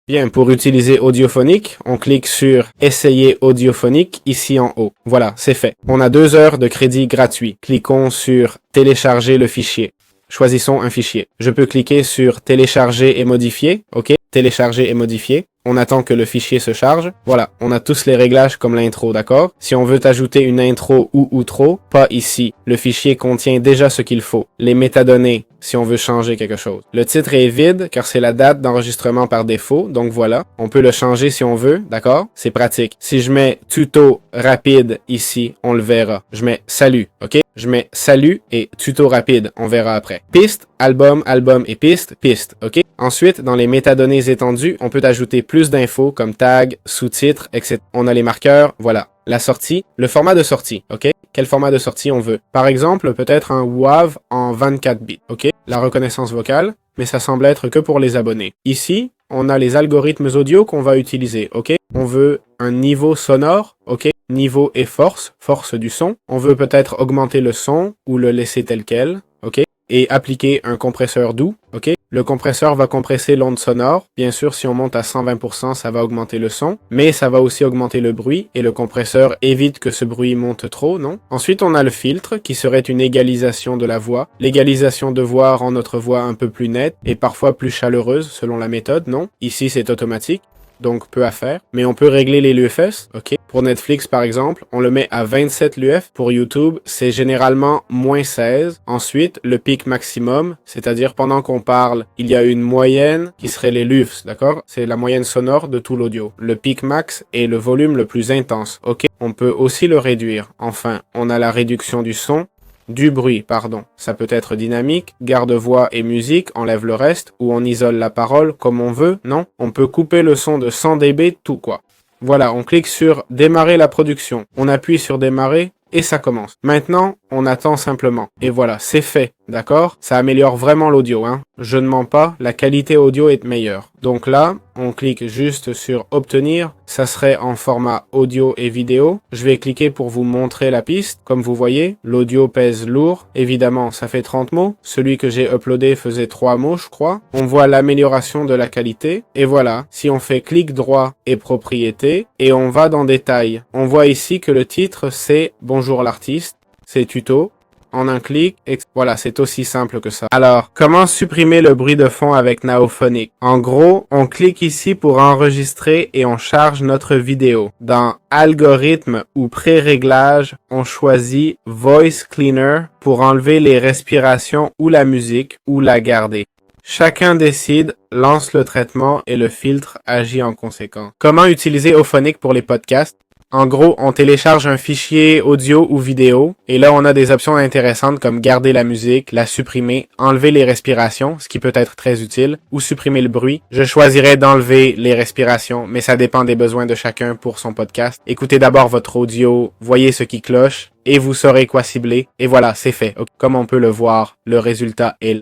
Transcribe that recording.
Bien, pour utiliser Audiophonic, on clique sur Essayer Audiophonic ici en haut. Voilà, c'est fait. On a 2 heures de crédit gratuit. Cliquons sur Télécharger le fichier. Choisissons un fichier. Je peux cliquer sur Télécharger et modifier. OK, Télécharger et modifier. On attend que le fichier se charge. Voilà, on a tous les réglages comme l'intro, d'accord? Si on veut ajouter une intro ou outro, pas ici. Le fichier contient déjà ce qu'il faut. Les métadonnées, si on veut changer quelque chose. Le titre est vide car c'est la date d'enregistrement par défaut, donc voilà. On peut le changer si on veut, d'accord? C'est pratique. Si je mets tuto rapide ici, on le verra. Je mets salut, ok? Je mets salut et tuto rapide, on verra après. Piste, album, album et piste, piste, ok? Ensuite, dans les métadonnées étendues, on peut ajouter plus d'infos comme tag, sous-titres, etc. On a les marqueurs, voilà. La sortie, le format de sortie, ok? Quel format de sortie on veut? Par exemple, peut-être un WAV en 24 bits, ok? La reconnaissance vocale, mais ça semble être que pour les abonnés. Ici, on a les algorithmes audio qu'on va utiliser, ok? On veut un niveau sonore, ok? Niveau et force du son. On veut peut-être augmenter le son ou le laisser tel quel, ok? Et appliquer un compresseur doux, ok? Le compresseur va compresser l'onde sonore. Bien sûr, si on monte à 120%, ça va augmenter le son, mais ça va aussi augmenter le bruit et le compresseur évite que ce bruit monte trop, non? Ensuite, on a le filtre qui serait une égalisation de la voix. L'égalisation de voix rend notre voix un peu plus nette et parfois plus chaleureuse selon la méthode, non? Ici, c'est automatique. Donc peu à faire, mais on peut régler les LUFS, ok? Pour Netflix par exemple, on le met à 27 LUF. Pour YouTube, c'est généralement moins 16. Ensuite, le pic maximum, c'est-à-dire pendant qu'on parle, il y a une moyenne qui serait les LUFS, d'accord? C'est la moyenne sonore de tout l'audio. Le pic max est le volume le plus intense, ok? On peut aussi le réduire. Enfin, on a la réduction du son. Du bruit, pardon. Ça peut être dynamique, garde-voix et musique, enlève le reste, ou on isole la parole comme on veut, non? On peut couper le son de 100 dB, tout quoi. Voilà, on clique sur démarrer la production. On appuie sur démarrer et ça commence. Maintenant, on attend simplement. Et voilà, c'est fait, d'accord? Ça améliore vraiment l'audio, hein. Je ne mens pas, la qualité audio est meilleure. Donc là, on clique juste sur obtenir. Ça serait en format audio et vidéo. Je vais cliquer pour vous montrer la piste. Comme vous voyez, l'audio pèse lourd. Évidemment, ça fait 30 mots. Celui que j'ai uploadé faisait 3 mots, je crois. On voit l'amélioration de la qualité. Et voilà, si on fait clic droit et propriété, et on va dans détail, on voit ici que le titre c'est Bonjour l'artiste. C'est tuto. En un clic, et voilà, c'est aussi simple que ça. Alors, comment supprimer le bruit de fond avec Naophonic? En gros, on clique ici pour enregistrer et on charge notre vidéo. Dans Algorithme ou pré-réglage, on choisit Voice Cleaner pour enlever les respirations ou la musique ou la garder. Chacun décide, lance le traitement et le filtre agit en conséquence. Comment utiliser Auphonic pour les podcasts? En gros, on télécharge un fichier audio ou vidéo, et là on a des options intéressantes comme garder la musique, la supprimer, enlever les respirations, ce qui peut être très utile, ou supprimer le bruit. Je choisirais d'enlever les respirations, mais ça dépend des besoins de chacun pour son podcast. Écoutez d'abord votre audio, voyez ce qui cloche, et vous saurez quoi cibler, et voilà, c'est fait. Comme on peut le voir, le résultat est là.